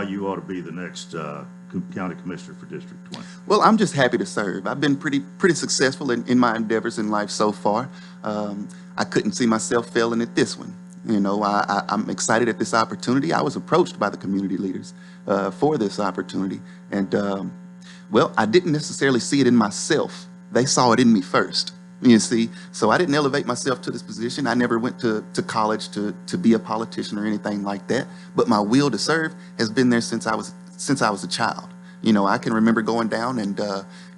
you ought to be the next county commissioner for District 20. Well, I'm just happy to serve. I've been pretty successful in my endeavors in life so far. I couldn't see myself failing at this one. You know, I'm excited at this opportunity. I was approached by the community leaders for this opportunity. And, well, I didn't necessarily see it in myself. They saw it in me first, you see. So I didn't elevate myself to this position. I never went to college to be a politician or anything like that. But my will to serve has been there since I was a child. You know, I can remember going down and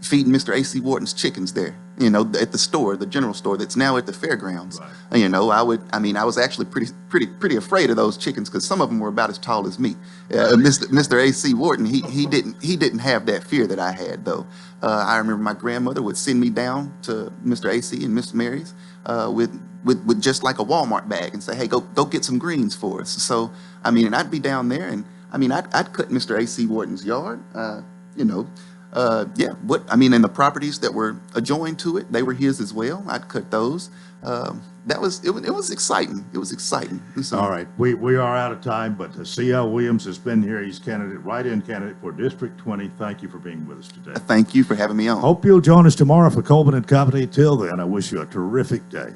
feeding Mr. A.C. Wharton's chickens there, you know, at the store, the general store that's now at the fairgrounds. Right. You know, I was actually pretty afraid of those chickens because some of them were about as tall as me. Mr. A.C. Wharton, he didn't have that fear that I had, though. I remember my grandmother would send me down to Mr. A.C. and Miss Mary's with just like a Walmart bag and say, hey, go get some greens for us. So, I mean, and I'd be down there and I'd cut Mr. A.C. Wharton's yard, you know, yeah. And the properties that were adjoined to it, they were his as well. I'd cut those. It was exciting. It was exciting. So, all right, we are out of time, but C.L. Williams has been here. He's write-in candidate for District 20. Thank you for being with us today. Thank you for having me on. Hope you'll join us tomorrow for Coleman and Company. Till then, I wish you a terrific day.